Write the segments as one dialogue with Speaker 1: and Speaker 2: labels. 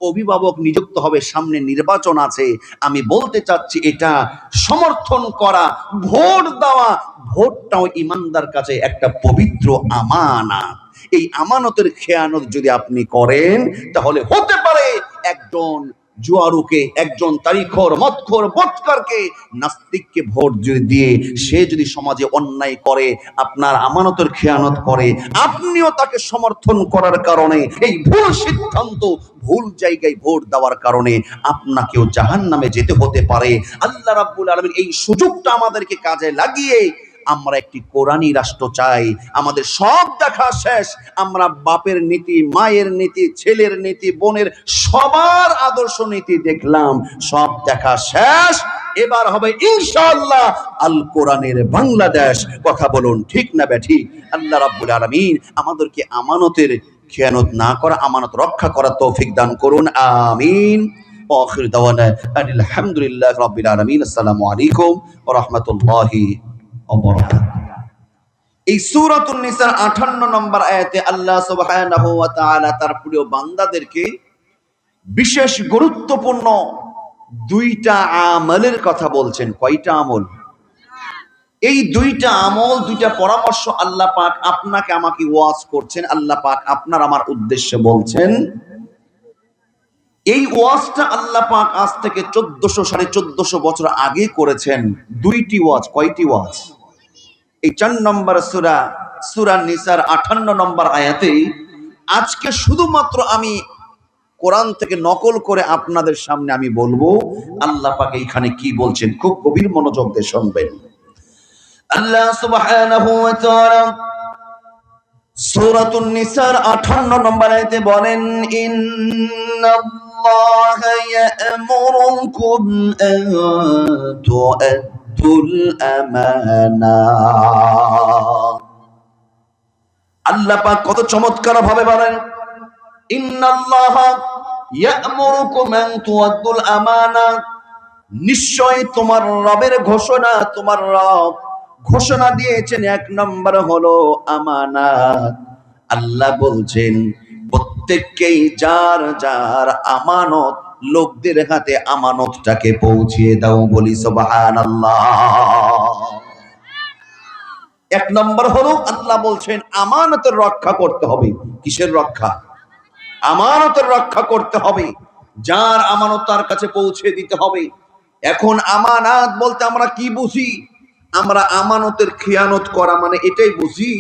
Speaker 1: অভিভাবক নিযুক্ত হবে, সামনে নির্বাচন আছে। আমি বলতে চাচ্ছি এটা সমর্থন করা, ভোট দেওয়া, ভোটটাও ইমানদার কাছে একটা পবিত্র আমানত। এই আমানতের খেয়ানত যদি আপনি করেন, তাহলে হতে পারে একজন জুয়ারুকে, একজন তারিখর, মদখোর, বচকারকে, নাস্তিককে ভোট যদি দিয়ে সে যদি সমাজে অন্যায় করে, আপনার আমানতের খেয়ানত করে, আপনিও তাকে সমর্থন করার কারণে, এই ভুল সিদ্ধান্ত, ভুল জায়গায় ভোট দেওয়ার কারণে আপনাকেও জাহান্নামে যেতে হতে পারে। আল্লাহ রাব্বুল আলামিন এই সুযোগটা আমাদেরকে কাজে লাগিয়ে আমরা একটি কোরআনী রাষ্ট্র চাই। আমাদের সব দেখা শেষ, আমরা বাপের নীতি, মায়ের নীতি, ছেলের নীতি, বোনের সবার আদর্শ নীতি দেখলাম, সব দেখা শেষ। এবার হবে ইনশাআল্লাহ আল কোরআনের বাংলাদেশ। কথা বলুন ঠিক না ব্যাঠি? আল্লাহ রাব্বুল আলামিন আমাদেরকে আমানতের খেয়ানত না করা, আমানত রক্ষা করার তৌফিক দান করুন, আমিন। আখির দাওয়ানা আলহামদুলিল্লাহি রাব্বিল আলামিন। আসসালামু আলাইকুম ওয়া রাহমাতুল্লাহি ওয়া বারাকাতুহু। এই সূরাতুন নিসার 58 নম্বর আয়াতে আল্লাহ সুবহানাহু ওয়া তাআলা তার প্রিয় বান্দাদেরকে বিশেষ গুরুত্বপূর্ণ দুইটা আমলের কথা বলছেন। কয়টা আমল? এই দুইটা আমল, দুইটা পরামর্শ আল্লাহ পাক আপনাকে আমাকে ওয়াজ করছেন। আল্লাহ পাক আপনার আমার উদ্দেশ্যে বলছেন। এই ওয়াজটা আল্লাহ পাক আজ থেকে 1400 বছর আগে করেছেন। দুইটি ওয়াজ। কয়টি ওয়াজ? এই 4 নম্বর সূরা নিসার 58 নম্বর আয়াতে আজকে শুধুমাত্র আমি কোরআন থেকে নকল করে আপনাদের সামনে আমি বলবো আল্লাহ পাক এইখানে কি বলছেন। খুব গভীর মনোযোগ দিয়ে শুনবেন। আল্লাহ সুবহানাহু ওয়া তাআলা সূরাতুন নিসার 58 নম্বর আয়াতে বলেন, ইন্নাল্লাহা ইয়া'মুরুকুম আন তু'আদ্দুল আমানাত। আল্লাহ পাক কত চমৎকার ভাবে বলেন, ইন্নাল্লাহা ইয়া'মুরুকুম আন তু'আদ্দুল আমানাত। নিশ্চয় তোমার রবের ঘোষণা, তোমার রব ঘোষণা দিয়েছেন, এক নম্বর হলো আমানাত। আল্লাহ বলছেন প্রত্যেককেই যার যার আমানত, লোকদের হাতে আমানতটাকে পৌঁছিয়ে দাও। বলি সুবহানাল্লাহ। এক নম্বর হলো আল্লাহ বলছেন আমানতের রক্ষা করতে হবে। কিসের রক্ষা? আমানতের রক্ষা করতে হবে। যার আমানত তার কাছে পৌঁছে দিতে হবে। এখন আমানত বলতে আমরা কি বুঝি? আমরা আমানতের খেয়ানত করা মানে এটাই বুঝি।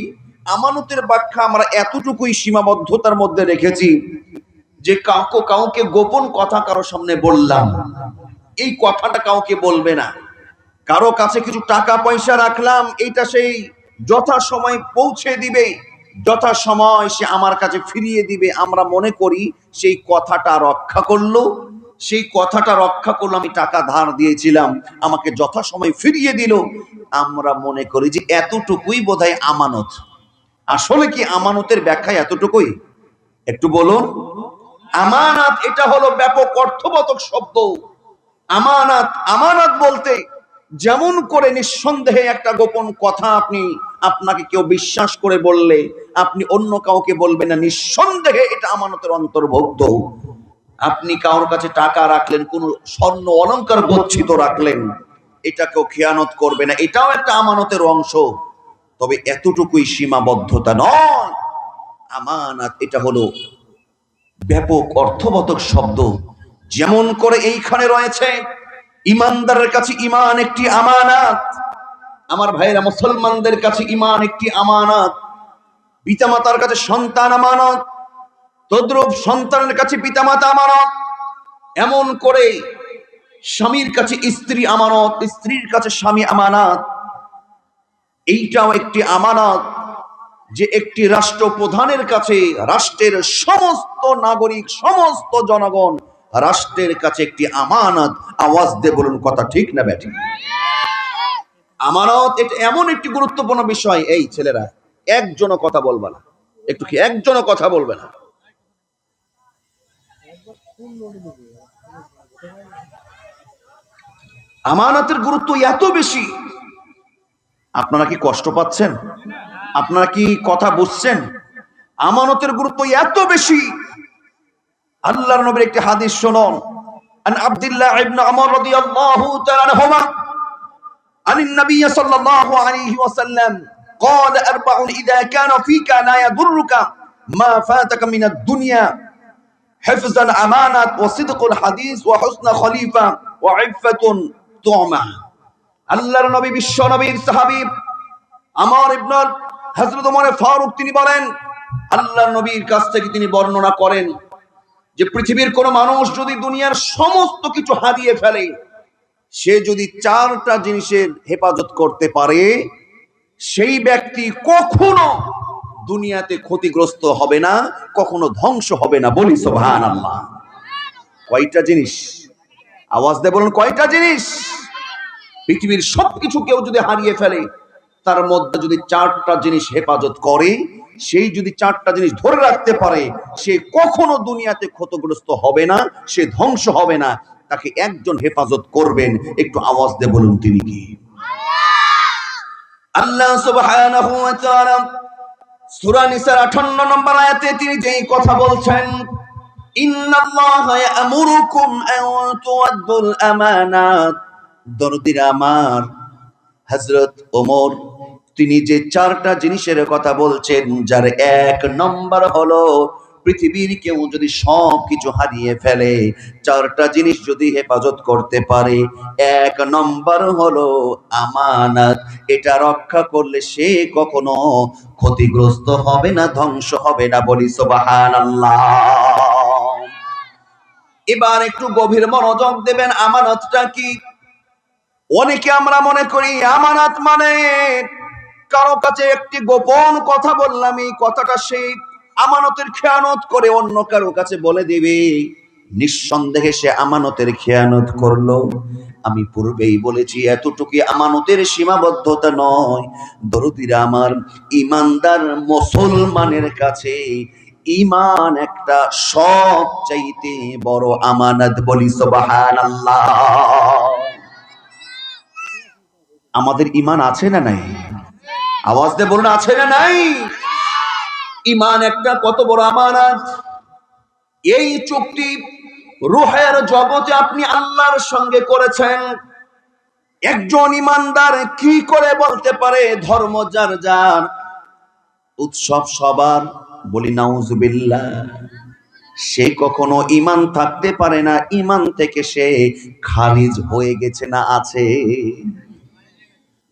Speaker 1: আমানতের ব্যাখ্যা আমরা এতটুকুই সীমাবদ্ধতার মধ্যে রেখেছি যে কাউকে গোপন কথা কারো সামনে বললাম, এই কথাটা কাউকে বলবে না। কারো কাছে কিছু টাকা পয়সা রাখলাম, এইটা সেই যথা সময় পৌঁছে দিবে, যথা সময় সে আমার কাছে ফিরিয়ে দিবে। আমরা মনে করি সেই কথাটা রক্ষা করলো, সেই কথাটা রক্ষা করলো। আমি টাকা ধার দিয়েছিলাম, আমাকে যথা সময় ফিরিয়ে দিল। আমরা মনে করি যে এতটুকুই বোধহয় আমানত। আসলে কি আমানতের ব্যাখ্যা এতটুকুই? একটু বলুন। আমানত এটা হলো ব্যাপক অর্থবোধক শব্দ। আমানত, আমানত বলতে যেমন করে নিঃসন্দেহে একটা গোপন কথা আপনাকে কেউ বিশ্বাস করে বললে আপনি অন্য কাউকে বলবেন না, নিঃসন্দেহে এটা আমানতের অন্তর্ভুক্ত। আপনি কারোর কাছে টাকা রাখলেন, কোন স্বর্ণ অলংকার গচ্ছিত রাখলেন, এটা কেউ খেয়ানত করবে না, এটাও একটা আমানতের অংশ। তবে এতটুকুই সীমাবদ্ধতা নয়। আমানত এটা হলো ব্যাপক অর্থবোধক শব্দ। যেমন করে এইখানে রয়েছে ইমানদারের কাছে ঈমান একটি আমানত। আমার ভাইরা, মুসলমানদের কাছে ঈমান একটি আমানত। পিতামাতার কাছে সন্তান আমানত, তদ্রূপ সন্তানের কাছে পিতামাতা আমানত। এমন করে স্বামীর কাছে স্ত্রী আমানত, স্ত্রীর কাছে স্বামী আমানত। এইটাও একটি আমানত যে একটি রাষ্ট্রপ্রধানের কাছে রাষ্ট্রের সমস্ত নাগরিক, সমস্ত জনগণ রাষ্ট্রের কাছে একটি আমানত। আওয়াজ দিয়ে বলুন কথা ঠিক না ব্যাঠিক? আমানত এটা এমন একটি গুরুত্বপূর্ণ বিষয়। এই ছেলেরা একজনও কথা বলবে না, একটু কি একজনও কথা বলবে না? আমানতের গুরুত্ব এত বেশি। আপনারা কি কষ্ট পাচ্ছেন? আপনারা কি কথা বুঝছেন? আমানতের গুরুত্ব এত বেশি। আল্লাহর নবীর একটি হাদিস শুনুন। আন আব্দুল্লাহ ইবনে আমর রাদিয়াল্লাহু তাআলা আনহুমা عن النبي صلى الله عليه وسلم قال أربع إذا كان فيك لا يضرك ما فاتك من الدنيا حفظ الأمانة وصدق الحديث وحسن خليفة وعفة طعمة আল্লাহর নবী বিশ্ব নবীর সাহাবী আমর ইবনে হযরত ওমর ফারুক তিনি বলেন, আল্লাহর নবীর কাছ থেকে তিনি বর্ণনা করেন যে পৃথিবীর কোন মানুষ যদি দুনিয়ার সমস্ত কিছু হারিয়ে ফেলে, সে যদি চারটা জিনিসের হেফাজত করতে পারে, সেই ব্যক্তি কখনো দুনিয়াতে ক্ষতিগ্রস্ত হবে না, কখনো ধ্বংস হবে না। বলি সুবহানাল্লাহ। কয়টা জিনিস? আওয়াজ দিয়ে বলুন, কয়টা জিনিস? পৃথিবীর সবকিছু কেউ যদি হারিয়ে ফেলে, তার মধ্যে যদি চারটা জিনিস হেফাজত করে, সেই যদি চারটা জিনিস ধরে রাখতে পারে, সে কখনো দুনিয়াতে ক্ষতিগ্রস্ত হবে না, সে ধ্বংস হবে না। তাকে একজন হেফাজত করবেন। একটু আওয়াজ দিয়ে বলুন, তিনি কি? আল্লাহ সুবহানাহু ওয়া তাআলা সূরা নিসার 58 নম্বর আয়াতে তিনি যেই কথা বলছেন, ইন্নাল্লাহা ইয়া'মুরুকুম আন তু'আদ্দুল আমানাত। দরদিরা আমার হযরত ওমর তিনি যে চারটা জিনিসের কথা বলছেন, যার এক নম্বর হলো পৃথিবীর কেউ যদি সব কিছু হারিয়ে ফেলে, চারটা জিনিস যদি হেফাজত করতে পারে, এক নম্বর হলো আমানত। এটা রক্ষা করলে সে কখনো ক্ষতিগ্রস্ত হবে না, ধ্বংস হবে না। বলি সুবহানাল্লাহ। এবার একটু গভীর মনোযোগ দেবেন। আমানতটা কি? অনেকে আমরা মনে করি আমানত মানে কারো কাছে একটি গোপন কথা বললাম, এই কথাটা সেই আমানতের খেয়ানত করে অন্য কারো কাছে বলে দিবে। নিঃসন্দেহে সে আমানতের খেয়ানত করলো। আমি পূর্বেই বলেছি, এতটুকু আমানতের সীমাবদ্ধতা নয়। দরদিরা আমার, ইমানদার মুসলমানের কাছে ঈমান একটা সবচাইতে বড় আমানত। বলি সুবহানাল্লাহ। আমাদের ঈমান আছে না নাই? আওয়াজ দিয়ে বলুন, আছে না নাই? ঈমান একটা কত বড় আমানত। এই চুক্তি রূহের জগতে আপনি আল্লাহর সঙ্গে করেছেন। একজন ঈমানদার কি করে বলতে পারে ধর্ম যার যার, উৎসব সবার? বলি নাউজুবিল্লাহ। সে কখনো ঈমান থাকতে পারে না, ঈমান থেকে সে খারিজ হয়ে গেছে না আছে?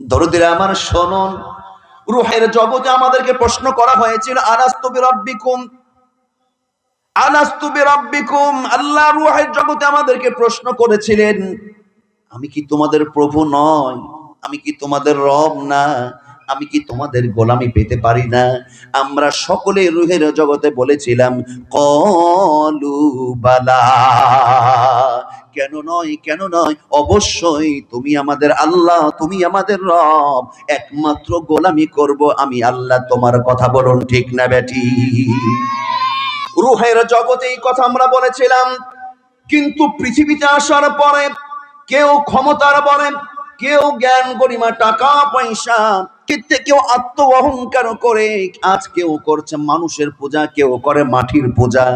Speaker 1: দরদিরা আমার শুনুন, রূহের জগতে আমাদেরকে প্রশ্ন করা হয়েছিল, আলাস্তু বিরাব্বিকুম, আলাস্তু বিরাব্বিকুম। আল্লাহ রূহের জগতে আমাদেরকে প্রশ্ন করেছিলেন, আমি কি তোমাদের প্রভু নয়? আমি কি তোমাদের রব না? আমি কি তোমাদের গোলামি পেতে পারি না? আমরা সকলে রূহের জগতে বলেছিলাম ক্বালু বালা। কেন নয়, কেন নয়, অবশ্যই তুমি আমাদের আল্লাহ, তুমি আমাদের রব, একমাত্র গোলামি করব আমি আল্লাহ। তোমার কথা বলুন, ঠিক না বেটি? রূহের জগতে এই কথা আমরা বলেছিলাম। কিন্তু পৃথিবীতে আসার পরে কেউ ক্ষমতার বলে, কেউ জ্ঞান গরিমা টাকা পয়সা, কেউ আত্ম অহংকার করে আজ কেউ করছে মানুষের পূজা, কেউ করে মাটির পূজা,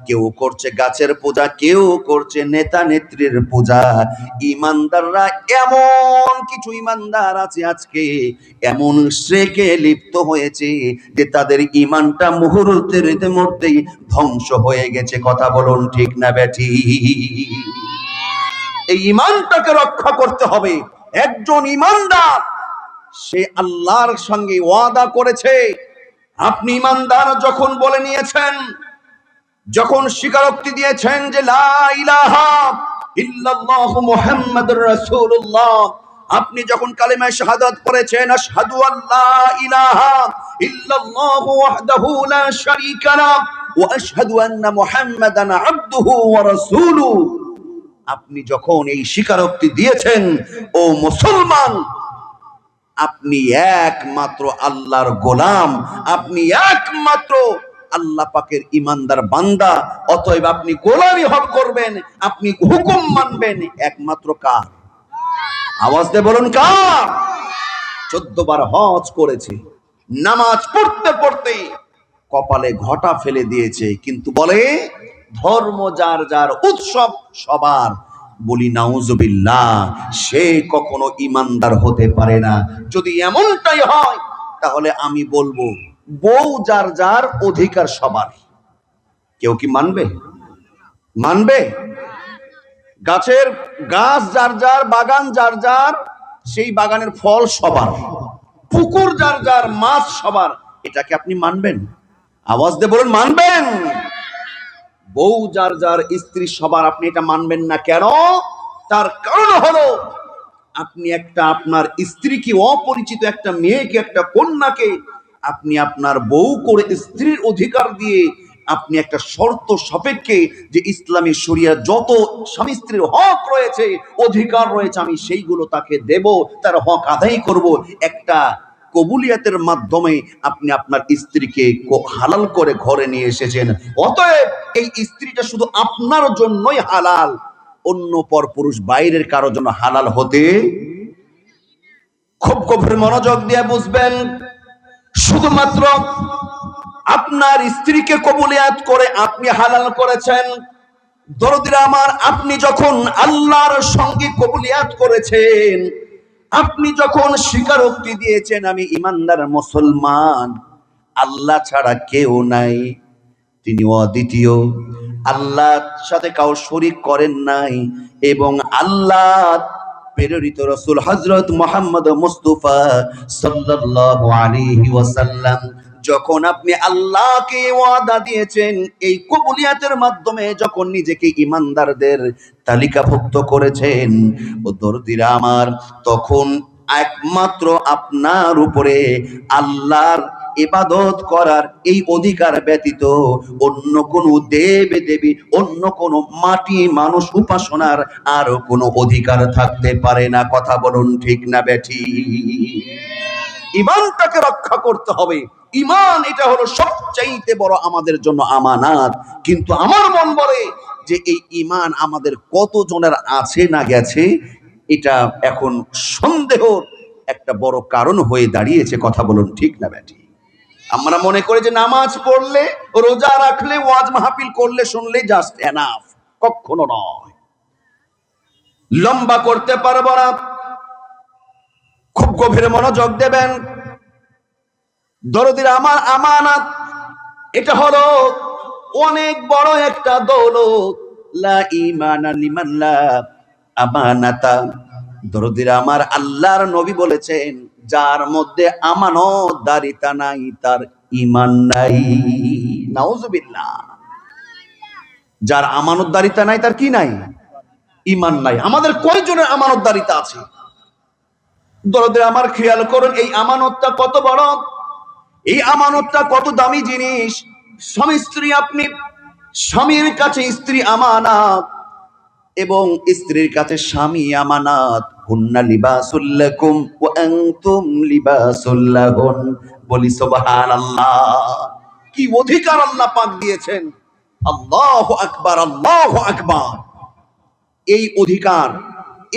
Speaker 1: কেউ করছে গাছের পূজা, কেউ করছে নেতা নেত্রীর পূজা। ইমানদাররা, এমন কিছু ইমানদার আছে আজকে এমন শ্রেকে লিপ্ত হয়েছে যে তাদের ইমানটা মুহূর্তের মধ্যেই ধ্বংস হয়ে গেছে। কথা বলুন, ঠিক না বেঠি? এই ঈমানটাকে রক্ষা করতে হবে। একজন ঈমানদার সে আল্লাহর সঙ্গে ওয়াদা করেছে। আপনি ঈমানদার যখন বলে নিয়েছেন, যখন স্বীকারোক্তি দিয়েছেন যে লা ইলাহা ইল্লাল্লাহু মুহাম্মাদুর রাসূলুল্লাহ, আপনি যখন কালিমা শাহাদাত পড়েছেন, আশহাদু আল্লা ইলাহা ইল্লাল্লাহু ওয়াহদাহু লা শারীকা লাহু ওয়া আশহাদু আন্না মুহাম্মাদান আবদুহু ওয়া রাসূলুহু, আপনি যখন এই স্বীকারোক্তি দিয়েছেন, ও মুসলমান, আপনি একমাত্র আল্লাহর গোলাম, আপনি একমাত্র আল্লাহ পাকের ইমানদার বান্দা। অতএব আপনি গোলামি হক করবেন, আপনি হুকুম মানবেন একমাত্র কার? আওয়াজ দিয়ে বলুন, কার? 14 বার হজ করেছে, নামাজ পড়তে পড়তে কপালে ঘটা ফেলে দিয়েছে, কিন্তু বলে ধর্ম যার যার, উৎসব সবার, বলি নাউজুবিল্লাহ, সে কখনো ইমানদার হতে পারে না। যদি এমনটাই হয় তাহলে আমি বলবো বউ যার যার, অধিকার সবার। কেউ কি মানবে? মানবে? গাছের গাছ যার যার, বাগান যার যার, সেই বাগানের ফল সবার। পুকুর যার যার, মাছ সবার। এটাকে আপনি মানবেন? আওয়াজ দিয়ে বলুন, মানবেন? বউ যার যার, স্ত্রী সবার, আপনি এটা মানবেন না কেন? তার কারণ হলো আপনি একটা আপনার স্ত্রীকে, অপরিচিত একটা মেয়েকে, একটা কন্যাকে আপনি আপনার বউ করে স্ত্রীর অধিকার দিয়ে আপনি একটা শর্ত সাপেক্ষে, যে ইসলামী শরিয়া যত স্বামী স্ত্রীর হক রয়েছে, অধিকার রয়েছে, আমি সেইগুলো তাকে দেব, তার হক আদায় করব, একটা কবুলিয়াতের মাধ্যমে আপনি আপনার স্ত্রীকে হালাল করে ঘরে নিয়ে এসেছেন। অতএব এই স্ত্রীটা শুধু আপনার জন্যই হালাল, অন্য পর পুরুষ বাইরের কারো জন্য হালাল হতে। খুব গভীর মনোযোগ দিয়ে বুঝবেন, শুধুমাত্র আপনার স্ত্রীকে কবুলিয়াত করে আপনি হালাল করেছেন। দরদিরা আমার, আপনি যখন আল্লাহর সঙ্গে কবুলিয়াত করেছেন, আপনি যখন স্বীকারোক্তি দিয়েছেন আমি ইমানদার মুসলমান, আল্লাহ ছাড়া কেউ নাই, তিনি অদ্বিতীয়, আল্লাহর সাথে কাউ শরীক করেন নাই, এবং আল্লাহ প্রেরিত রাসূল হযরত মুহাম্মদ মুস্তাফা সাল্লাল্লাহু আলাইহি ওয়াসাল্লাম, যখন আপনি আল্লাহকে ওয়াদা দিয়েছেন এই কবুলিয়াতের মাধ্যমে, যখন নিজেকে ইমানদারদের তালিকাভুক্ত করেছেন, ও দরদিরা আমার, তখন একমাত্র আপনার উপরে আল্লাহর ইবাদত করার এই অধিকার ব্যতীত অন্য কোন দেব দেবী, অন্য কোন মাটি মানুষ উপাসনার আর কোনো অধিকার থাকতে পারে না। কথা বলুন, ঠিক না বেঠিক? ঈমানটাকে রক্ষা করতে হবে। ঈমান এটা হলো সবচাইতে বড় আমাদের জন্য আমানত। কিন্তু আমার মন বলে যে এই ঈমান আমাদের কতজনের আছে না গেছে, এটা এখন সন্দেহর একটা বড় কারণ হয়ে দাঁড়িয়েছে। কথা বলুন, ঠিক না বেঠিক? আমরা মনে করি যে নামাজ পড়লে, রোজা রাখলে, ওয়াজ মাহফিল করলে, শুনলে জাস্ট এনাফ। কখনো নয়। লম্বা করতে পারবো না, খুব গভীর মনোযোগ দেবেন। দরদিরা আমার, আমানত এটা হলো অনেক বড় একটা দৌলত। লা ঈমানা লিমান লা আমানাতা। দরদিরা আমার, আল্লাহর নবী বলেছেন, যার মধ্যে আমানতদারিতা নাই তার ঈমান নাই। নাউজুবিল্লাহ। যার আমানতদারিতা নাই তার কি নাই? ঈমান নাই। আমাদের কয়জনের আমানতদারিতা আছে? দরদিরা আমার, খেয়াল করুন এই আমানতটা কত বড়, এই আমানতটা কত দামি জিনিস। স্বামী স্ত্রী, আপনি স্বামীর কাছে স্ত্রী আমানত এবং স্ত্রীর কাছে স্বামী আমানত। হুন্না লিবাসুল লাকুম ওয়া আনতুম লিবাসুল লাহুন। বলি সুবহানাল্লাহ। কি অধিকার আল্লাহ পাক দিয়েছেন! আল্লাহু আকবার, আল্লাহু আকবার। এই অধিকার,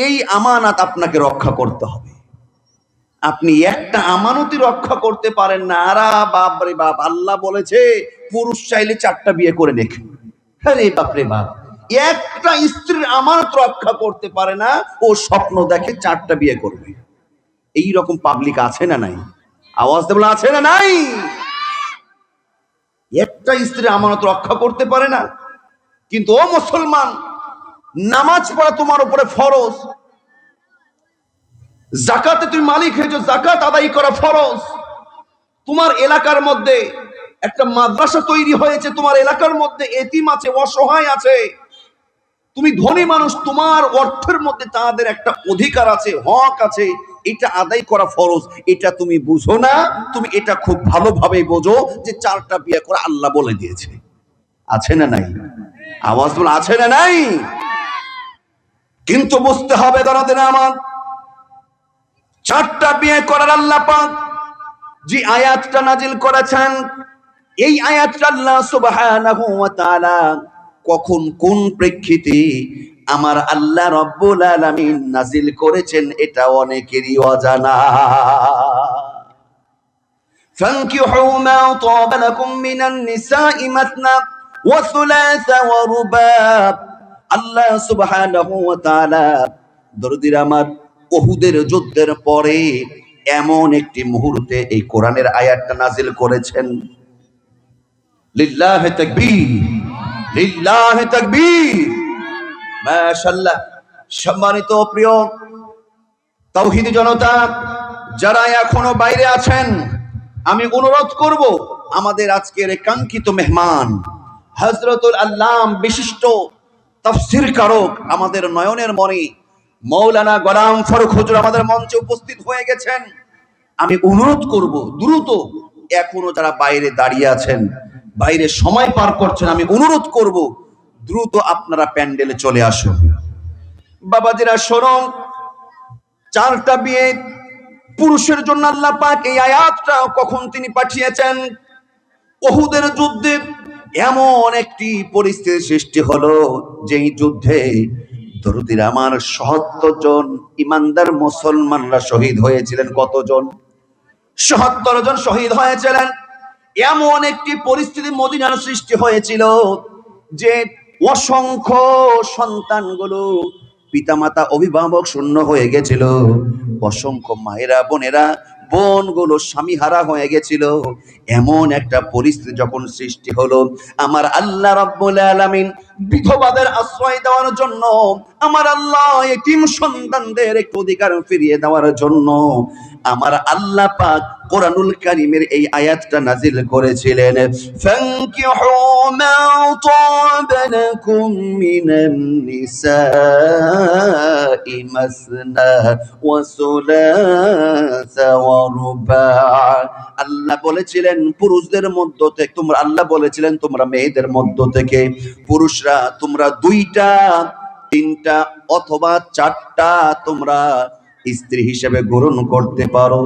Speaker 1: এই আমানত আপনাকে রক্ষা করতে হবে। আপনি একটা আমানতই রক্ষা করতে পারেন না, আরা বাপ রে বাপ, আল্লাহ বলেছে পুরুষ চাইলে 4টা বিয়ে করে নেবে। আরে বাপ রে বাপ, একটা স্ত্রীর আমানত রক্ষা করতে পারে না, ও স্বপ্ন দেখে 4টা বিয়ে করবে। এই রকম পাবলিক আছে না নাই? আওয়াজ দেবলা, আছে না নাই? একটা স্ত্রীর আমানত রক্ষা করতে পারে না। কিন্তু ও মুসলমান, নামাজ পড়া তোমার উপরে ফরজ, যাকাতে তুমি মালিক হয়েছো, যাকাত আদায় করা ফরজ। তোমার এলাকার মধ্যে একটা মাদ্রাসা তৈরি হয়েছে, তোমার এলাকার মধ্যে এতিম আছে, অসহায় আছে, তুমি ধনী মানুষ, তোমার অর্থের মধ্যে তাদের একটা অধিকার আছে, হক আছে, এটা আদায় করা ফরজ। এটা তুমি বুঝো না, তুমি এটা খুব ভালোভাবে বোঝো যে 4টা বিয়ে করে আল্লাহ বলে দিয়েছে। আছে না নাই? আওয়াজ বল, আছে না নাই? কিন্তু বুঝতে হবে দাঁড়াতে আমার, 4টা বিয়ে করার আল্লাহ পাক যে আয়াতটা নাজিল করেছেন, এই আয়াতটা আল্লাহ সুবহানাহু ওয়া তাআলা কখন কোন প্রেক্ষিতে আমার আল্লাহ রাব্বুল আলামিন নাজিল করেছেন, এটা অনেকেরই অজানা। ফানকিহু মা তাবা লাকুম মিনান নিসাই মাসনা ওয়া সুলাসা ওয়া রুবাব। আল্লাহ সুবহানাহু ওয়া তাআলা দরদির আমার উহুদের যুদ্ধের পরে এমন একটি মুহূর্তে এই কোরআনের আয়াতটা নাজিল করেছেন। লিল্লাহি তাকবীর, লিল্লাহি তাকবীর, মাশাআল্লাহ। সম্মানিত প্রিয় তাওহীদি জনতা, যারা এখনো বাইরে আছেন, আমি অনুরোধ করব আমাদের আজকের কাঙ্ক্ষিত মেহমান হযরতুল আল্লাম বিশিষ্ট তাফসীর কারক আমাদের নয়নের মণি মাওলানা গোলাম ফারুক হুজুর আমাদের মঞ্চে উপস্থিত হয়ে গেছেন। আমি অনুরোধ করব দ্রুত, এখনো যারা বাইরে দাঁড়িয়ে আছেন, বাইরে সময় পার করছেন, আমি অনুরোধ করব দ্রুত আপনারা প্যান্ডেলে চলে আসুন। বাবাজিরা শোনো, 4টা বিয়ে পুরুষের জন্য আল্লাহ পাক এই আয়াতটা কখন তিনি পাঠিয়েছেন? উহুদের যুদ্ধে এমন একটি পরিস্থিতি সৃষ্টি হলো, যেই যুদ্ধে দরদির আমার ৭৭ জন ইমানদার মুসলমানরা শহীদ হয়েছিলেন। কতজন? ৭৭ জন শহীদ হয়েছিলেন। এমন একটি পরিস্থিতি মদিনার সৃষ্টি হয়েছিল যে অসংখ্য সন্তানগুলো পিতামাতা অভিভাবক শূন্য হয়ে গেছিল, অসংখ্য মায়েরা বোনেরা বোনগুলো স্বামীহারা হয়ে গেছিল। এমন একটা পরিস্থিতি যখন সৃষ্টি হলো, আমার আল্লাহ রাব্বুল আলামিন বিধবাদের আশ্রয় দেওয়ার জন্য, আমার আল্লাহ এতিম সন্তানদের একটু অধিকার ফিরিয়ে দেওয়ার জন্য আমার আল্লাহ পাক কোরআনুল কারীমের এই আয়াতটা নাজিল করেছিলেন। ফানকিহু মা তাবা লাকুম মিনান নিসাই মাসনা ওয়া সুলাসা ওয়া রুবা। আল্লাহ বলেছিলেন পুরুষদের মধ্য থেকে তোমরা, আল্লাহ বলেছিলেন তোমরা মেয়েদের মধ্য থেকে পুরুষরা তোমরা 2টা 3টা অথবা 4টা তোমরা স্ত্রী হিসেবে গ্রহণ করতে পারো।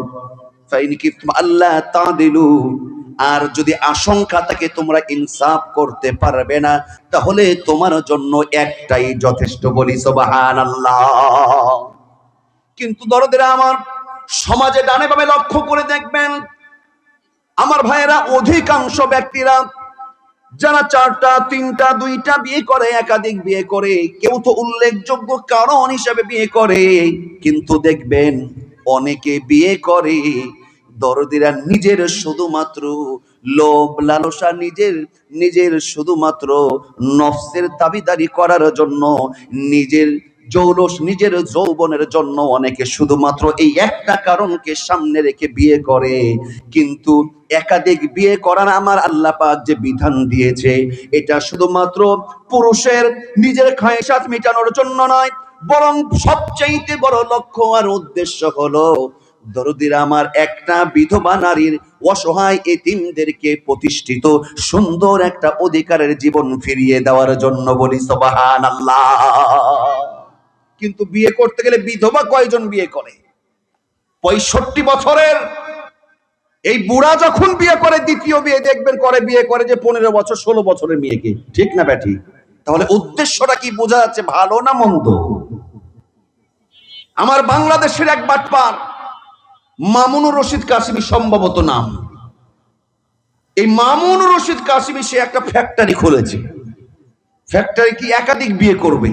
Speaker 1: আল্লাহ তাদিলু, আর যদি আশঙ্কা থাকে তোমরা ইনসাফ করতে পারবে না, তাহলে তোমার জন্য একটাই যথেষ্ট। বলি সুবহানাল্লাহ। কিন্তু দরদেরা আমার, সমাজে ডানে বামে লক্ষ্য করে দেখবেন আমার ভাইয়েরা, অধিকাংশ ব্যক্তিরা যারা 4টা 3টা 2টা বিয়ে করে, একাধিক বিয়ে করে, কেউ তো উল্লেখযোগ্য কারণ হিসেবে বিয়ে করে, কিন্তু দেখবেন অনেকে বিয়ে করে দরদিরা নিজের শুধুমাত্র লোভ লালসা, নিজের শুধুমাত্র নফসের দাবিদারি করার জন্য, নিজের জৌলস নিজের যৌবনের জন্য অনেকে শুধুমাত্র এই একটা কারণকে সামনে রেখে বিয়ে করে। কিন্তু একাধিক বিয়ে করার আমার আল্লাহ পাক যে বিধান দিয়েছে, এটা শুধুমাত্র পুরুষের নিজের খায়সাত মেটানোর জন্য নয়, বরং সবচাইতে বড় লক্ষ্য আর উদ্দেশ্য হলো দরদিরা আমার একটা বিধবা নারীর অসহায় এতিমদেরকে প্রতিষ্ঠিত সুন্দর একটা অধিকারের জীবন ফিরিয়ে দেওয়ার জন্য। বলি সুবহানাল্লাহ। কিন্তু বিয়ে করতে গেলে বিধবা কয়জন বিয়ে করে? 65 বছরের এই বুড়া যখন বিয়ে করে, দ্বিতীয় বিয়ে দেখবেন বিয়ে করে যে 15 বছর 16 বছরের মেয়েকে। ঠিক না ব্যাটি? তাহলে উদ্দেশ্যটা কি বোঝা যাচ্ছে, ভালো না মন্দ? আমার বাংলাদেশের এক বাটপার মামুনুর রশিদ কাসিমি সম্ভবত নাম। এই মামুনুর রশিদ কাসিমি সে একটা ফ্যাক্টরি খুলেছে। ফ্যাক্টরি কি একাধিক বিয়ে করবে,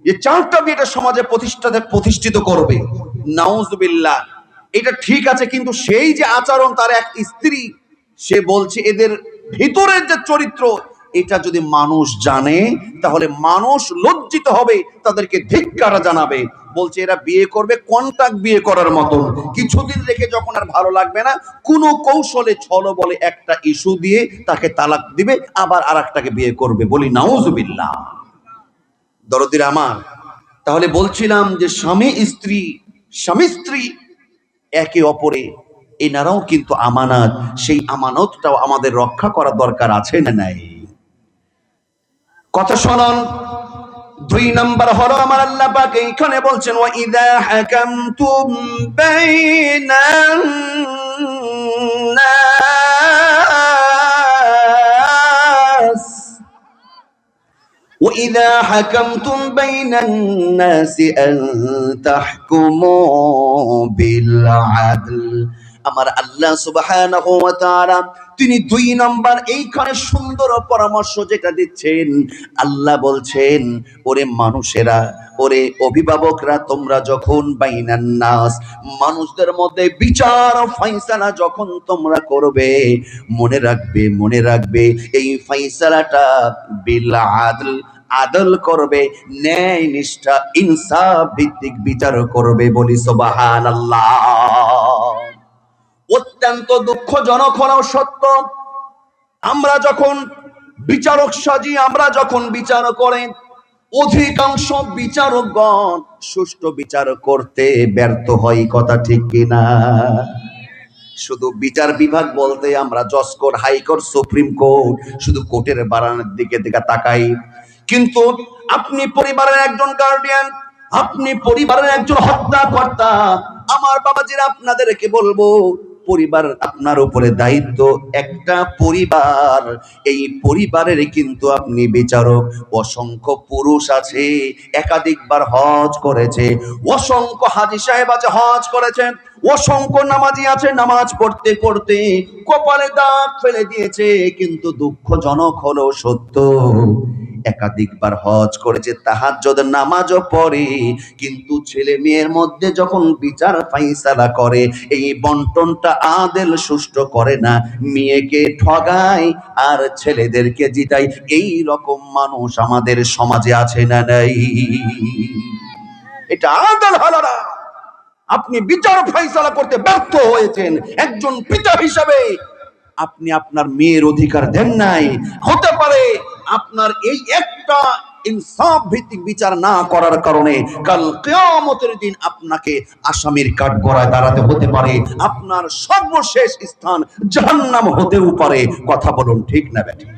Speaker 1: যে 4টা বিয়েটা সমাজে প্রতিষ্ঠিত করবে। নাউজুবিল্লাহ। এটা ঠিক আছে, কিন্তু সেই যে আচরণ তার এক স্ত্রী, সে বলছে এদের ভিতরের যে চরিত্র, এটা যদি মানুষ জানে তাহলে মানুষ লজ্জিত হবে, তাদেরকে ধিক্কার জানাবে। বলছে এরা বিয়ে করবে কন্ট্রাক্ট বিয়ে করার মতন, কিছুদিন রেখে যখন আর ভালো লাগবে না, কোনো কৌশলে ছল বলে একটা ইস্যু দিয়ে তাকে তালাক দিবে, আবার আরেকটাকে বিয়ে করবে। বলি নাউজুবিল্লাহ। দরদিরা আমার, তাহলে বলছিলাম যে স্বামী স্ত্রী একে অপরে, এনারাও কিন্তু আমানত, সেই আমানতটাও আমাদের রক্ষা করা দরকার আছে না নাই? কথা শুনুন। 2 নাম্বার হলো আমার আল্লাহ পাক এইখানে বলছেন ওয়া ইযা হাকামতুম বাইনান নাস وَإِذَا حَكَمْتُمْ بَيْنَ النَّاسِ أَن تَحْكُمُوا بِالْعَدْلِ আমার আল্লাহ সুবহানাহু ওয়া তাআলা তিনি 2 নাম্বার এইখানে সুন্দর পরামর্শ যেটা দিচ্ছেন, আল্লাহ বলছেন, ওরে মানুষেরা, ওরে অভিভাবকরা, তোমরা যখন বাইনান নাস, মানুষদের মধ্যে বিচার ফায়সালা যখন তোমরা করবে, মনে রাখবে এই ফায়সালাটা বিল আদল, আদল করবে, ন্যায় নিষ্ঠা ইনসাফ ভিত্তিক বিচার করবে। বলি সুবহানাল্লাহ। অত্যন্ত দুঃখজনক হলেও সত্য, আমরা যখন বিচারক সাজি, আমরা যখন বিচার করেন, অধিকাংশ বিচারকগণ সুষ্ঠু বিচার করতে ব্যর্থ হয়। কথা ঠিক কিনা? শুধু বিচার বিভাগ বলতে আমরা জজ কোর্ট, হাইকোর্ট, সুপ্রিম কোর্ট, শুধু কোর্টের বারান্দার দিকে তাকাই। কিন্তু আপনি পরিবারের একজন গার্ডিয়ান, আপনি পরিবারের একজন হত্যাকর্তা, আমার বাবাজিরা আপনাদেরকে বলবো, পরিবার আপনার উপরে দায়িত্ব। একটা পরিবার, এই পরিবারের কিন্তু আপনি বিচারক। অসংখ্য পুরুষ আছে একাধিকবার হজ করেছে, অসংখ্য হাজী সাহেব আছে হজ করেছেন, অসংখ্য নামাজি আছে নামাজ পড়তে পড়তে কপালে দাগ ফেলে দিয়েছে। কিন্তু দুঃখজনক হলো সত্য, একাধিকবার হজ করেছে, তাহাজ্জুদ নামাজও পড়ে, কিন্তু ছেলে মেয়ের মধ্যে যখন বিচার ফাইসালা করে, এই বন্টনটা আদেল সুষ্ঠু করে না, মেয়েকে ঠগায় আর ছেলেদেরকে জিতায়। এই রকম মানুষ আমাদের সমাজে আছে না নাই? এটা আদেল হলো না। আপনি বিচার ফাইসালা করতে ব্যর্থ হয়েছেন একজন পিতা হিসাবে, আপনি আপনার মেয়ের অধিকার দেন নাই। হতে পারে আপনার এই একটা ইনসাফ ভিত্তিক বিচার না করার কারণে কাল কিয়ামতের দিন আপনাকে আসামির কাঠগড়ায় দাঁড়াতে হতে পারে, আপনার সর্বশেষ স্থান জাহান্নাম হতেও পারে। কথা বলুন ঠিক না বেঠিক?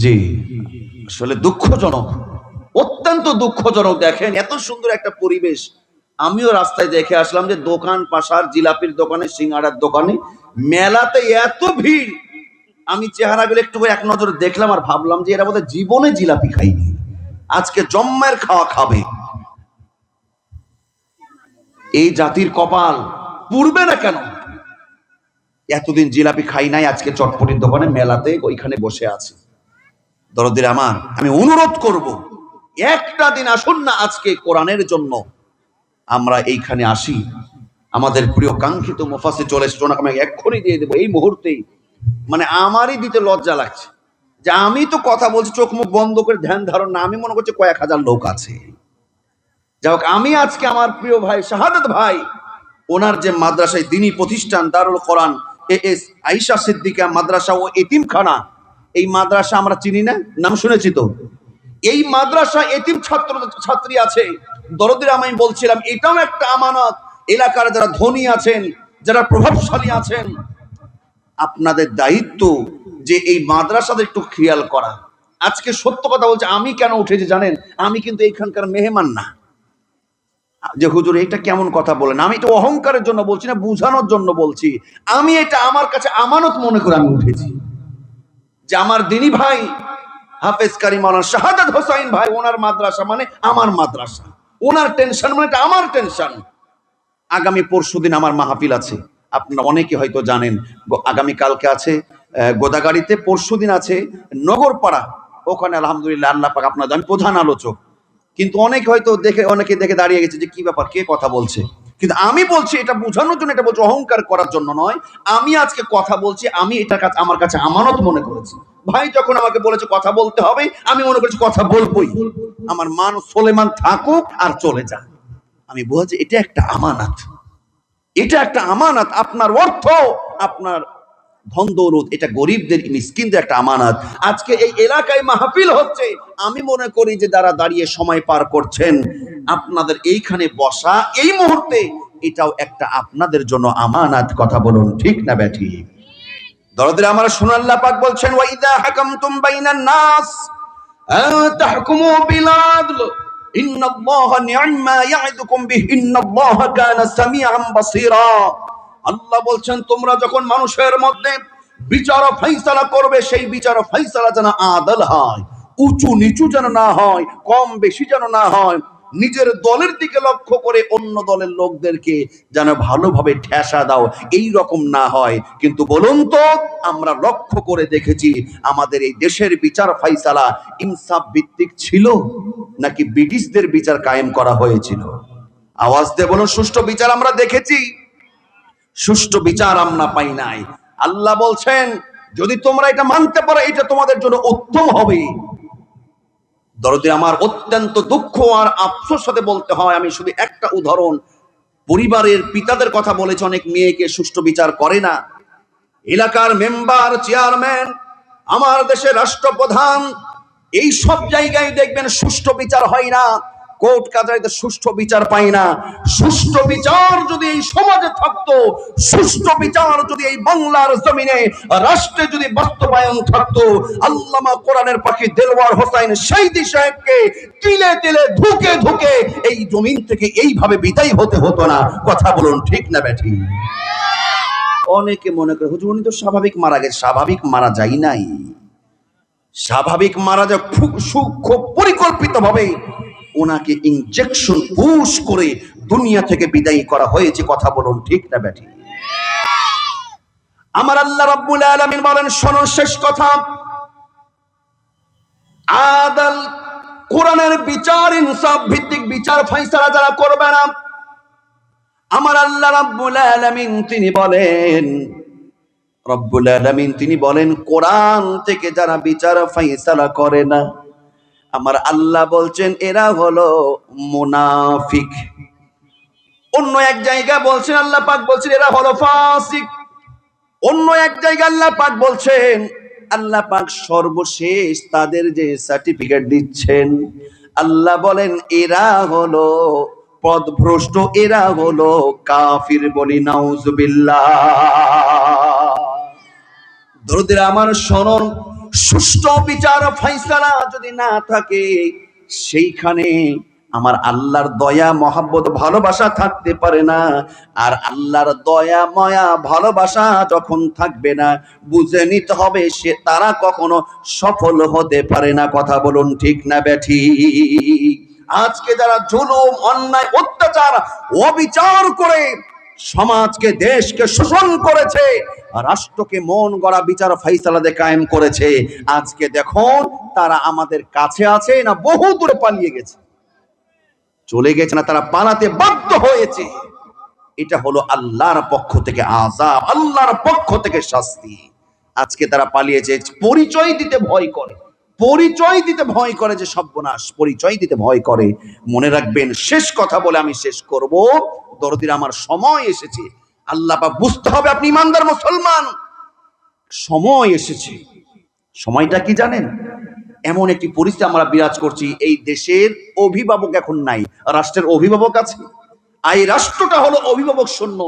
Speaker 1: জি, আসলে দুঃখজনক, অত্যন্ত দুঃখজনক। দেখেন এত সুন্দর একটা পরিবেশ, আমিও রাস্তায় দেখে আসলাম যে দোকান পাশার, জিলাপির দোকানে, সিঙ্গাড়ার দোকানে, মেলাতে এত ভিড়। আমি চেহারাগুলো একটু এক নজরে দেখলাম আর ভাবলাম যে এরা বোধহয় জীবনে জিলাপি খাইনি, আজকে জম্মের খাওয়া খাবে। এই জাতির কপাল পুড়বে না কেন? এতদিন জিলাপি খাই নাই, আজকে চটপটির দোকানে, মেলাতে, ওইখানে বসে আছে। দরদের আমার, আমি অনুরোধ করব, একটা দিন আসুন না আজকে কোরআনের জন্য আমরা এইখানে আসি। আমাদের প্রিয় কাঙ্ক্ষিত মুফাসসির চলে এসেছে, ওনাকে আমি এক্ষুনি দিয়ে দেবো এই মুহূর্তেই। মানে আমারই দিতে লজ্জা লাগছে যে আমি তো কথা বলছি চোখ মুখ বন্ধ করে, ধ্যান ধারণ না, আমি মনে করছি কয়েক হাজার লোক আছে। যাই হোক, আমি আজকে আমার প্রিয় ভাই শাহাদাত ভাই, ওনার যে মাদ্রাসায় দিনী প্রতিষ্ঠান দারুল কোরআন AS আয়েশা সিদ্দিকা মাদ্রাসা ও এতিমখানা, এই মাদ্রাসা আমরা চিনি না? নাম শুনেছি তো। এই মাদ্রাসা এতিম ছাত্র ছাত্রী আছে। দরদিরা আমি বলছিলাম, এটাও একটা আমানত। এলাকার যারা ধনী আছেন, যারা প্রভাবশালী আছেন, আপনাদের দায়িত্ব যে এই মাদ্রাসাদের একটু খেয়াল করা। আজকে সত্য কথা বলছে, আমি কেন উঠেছি জানেন? আমি কিন্তু এইখানকার মেহমান না যে হুজুর এটা কেমন কথা বলেন। আমি এটা অহংকারের জন্য বলছি না, বুঝানোর জন্য বলছি। আমি এটা আমার কাছে আমানত মনে করে আমি উঠেছি যে আমার দিনী ভাই হাফেজ কারি মাওলানা শাহাদাত হোসাইন ভাই, ওনার মাদ্রাসা মানে আমার মাদ্রাসা, ওনার টেনশন মানে এটা আমার টেনশন। আগামী পরশুদিন আমার মাহফিল আছে, আপনারা অনেকে হয়তো জানেন। আগামী কালকে আছে গোদাগাড়িতে, পরশুদিন আছে নগরপাড়া, ওখানে আলহামদুলিল্লাহ আল্লাহ পাক আপনাদের, আমি প্রধান আলোচক। কিন্তু অনেকে হয়তো অনেকে দেখে দাঁড়িয়ে গেছে যে কি ব্যাপার, কে কথা বলছে। কিন্তু আমি বলছি এটা বোঝানোর জন্য, এটা বলছি অহংকার করার জন্য নয়। আমি আজকে কথা বলছি, আমি এটা আমার কাছে আমানত মনে করেছি। ভাই যখন আমাকে বলেছে কথা বলতে হবে, আমি মনে করছি কথা বলবোই। আমার মান সোলেমান থাকুক আর চলে যাক, আমি বলছি এটা একটা আমানত, এটা একটা আমানত। আপনার অর্থ, আপনার ধন দৌলত, এটা গরিবদের, মিসকিনদের একটা আমানত। আজকে এই এলাকায় মাহফিল হচ্ছে, আমি মনে করি যে যারা দাঁড়িয়ে সময় পার করছেন, আপনাদের এইখানে বসা এই মুহূর্তে, এটাও একটা আপনাদের জন্য আমানত। কথা বলুন ঠিক না ব্যাঠি? দরদের আমার শুনুন, আল্লাহ পাক বলছেন, ওয়া ইযা হাকামতুম বাইনান নাস আন তাহকুমু বিল আদল ইন্নাল্লাহা নি'মা ইয়া'iদুকুম বিহি ইন্নাল্লাহা কানা সামিআন বাসীরা। আল্লাহ বলছেন, তোমরা যখন মানুষের মধ্যে বিচার ও ফয়সালা করবে, সেই বিচার ও ফয়সালা যেন আদল হয়, উঁচু নিচু যেন না হয়, কম বেশি যেন না হয়, নিজের দলের দিকে লক্ষ্য করে অন্য দলের লোকদেরকে যেন ভালোভাবে ঠেসা দাও, এই রকম না হয়। কিন্তু বলুন তো, আমরা লক্ষ্য করে দেখেছি আমাদের এই দেশের বিচার ফাইসালা ইনসাফ ভিত্তিক ছিল নাকি ব্রিটিশদের বিচার কায়েম করা হয়েছিল? আওয়াজ দিয়ে বলুন, সুষ্ঠু বিচার আমরা দেখেছি? সুষ্ঠু বিচার আমরা পাই নাই। আল্লাহ বলছেন যদি তোমরা এটা মানতে পারো এটা তোমাদের জন্য উত্তম হবে। দরদে আমার অত্যন্ত দুঃখ আর আফসোস সাথে বলতে হয়, আমি শুধু একটা উদাহরণ, পরিবারের পিতাদের কথা বলেছে, অনেক মেয়েকে সুষ্ঠু বিচার করে না। এলাকার মেম্বার, চেয়ারম্যান, আমার দেশের রাষ্ট্রপ্রধান, এই সব জায়গায় দেখবেন সুষ্ঠু বিচার হয় না, কোর্ট কাছারিতে সুষ্ঠু বিচার পায় না। সুষ্ঠু বিচার যদি এই সমাজে থাকতো, সুষ্ঠু বিচার যদি এই বাংলার জমিনে রাষ্ট্রে যদি বাস্তবায়ন থাকতো, আল্লামা কোরআনের পাখি দেলওয়ার হোসেন শহীদি সাহেবকে তিলে তিলে ধুকে ধুকে এই জমিন থেকে এইভাবে বিদায় হতে হতো না। কথা বলুন ঠিক না বেঠি? অনেকে মনে করে হুজুর উনি তো স্বাভাবিক মারা গেছে। স্বাভাবিক মারা যায় নাই, স্বাভাবিক মারা যায় সূক্ষ্ম পরিকল্পিত ভাবে ওনাকে ইনজেকশন পুশ করে দুনিয়া থেকে বিদায় করা হয়েছে। কথা বলুন ঠিক না বেঠি? আমার আল্লাহ রাব্বুল আলামিন বলেন, শোনো শেষ কথা, আদাল কোরআনের বিচার, ইনসাফ ভিত্তিক বিচার ফাইসালা যারা করবে না, আমার আল্লাহ রাব্বুল আলামিন তিনি বলেন, রব্বুল আলামিন তিনি বলেন কোরআন থেকে যারা বিচার ফাইসালা করে না, আমার আল্লাহ বলছেন এরা হলো মুনাফিক। অন্য এক জায়গায় বলছেন আল্লাহ পাক বলছেন এরা হলো ফাসিক। অন্য এক জায়গায় আল্লাহ পাক বলছেন, আল্লাহ পাক সর্বশেষ তাদের যে সার্টিফিকেট দিচ্ছেন, আল্লাহ বলেন এরা হলো পথভ্রষ্ট, এরা হলো কাফির। বলি নাউজুবিল্লাহ। দরদের আমার শোনন, সুষ্ঠু বিচার ফাইসালা যদি না থাকে, সেইখানে আমার আল্লাহর দয়া মহাব্বত ভালোবাসা থাকতে পারে না। আর আল্লাহর দয়া ময়া ভালোবাসা যখন থাকবে না, বুঝে নিতে হবে সে তারা কখনো সফল হতে পারে না। কথা বলুন ঠিক না বেঠি? আজকে যারা জুলুম, অন্যায়, অত্যাচার, অবিচার করে সমাজকে, দেশকে শোষণ করেছে, রাষ্ট্রকে মন গড়া বিচার ফাইসালাতে কায়েম করেছে, আজকে দেখুন তারা আমাদের কাছে আছে না বহু দূরে পালিয়ে গেছে? চলে গেছে না, তারা পালাতে বাধ্য হয়েছে। এটা হলো আল্লাহর পক্ষ থেকে আযাব, আল্লাহর পক্ষ থেকে শাস্তি। আজকে তারা পালিয়েছে, পরিচয় দিতে ভয় করে, পরিচয় দিতে ভয় করে যে সর্বনাশ, পরিচয় দিতে ভয় করে। মনে রাখবেন, শেষ কথা বলে আমি শেষ করব, দরদির আমার সময় এসেছে। আল্লাহ পাক বুঝতে হবে আপনি ইমানদার মুসলমান, সময় এসেছে। সময়টা কি জানেন? এমন একটি পরিস্থিতি আমরা বিরাজ করছি, এই দেশের অভিভাবক এখন নাই, রাষ্ট্রের অভিভাবক আছে। এই রাষ্ট্রটা হলো অভিভাবক শূন্য।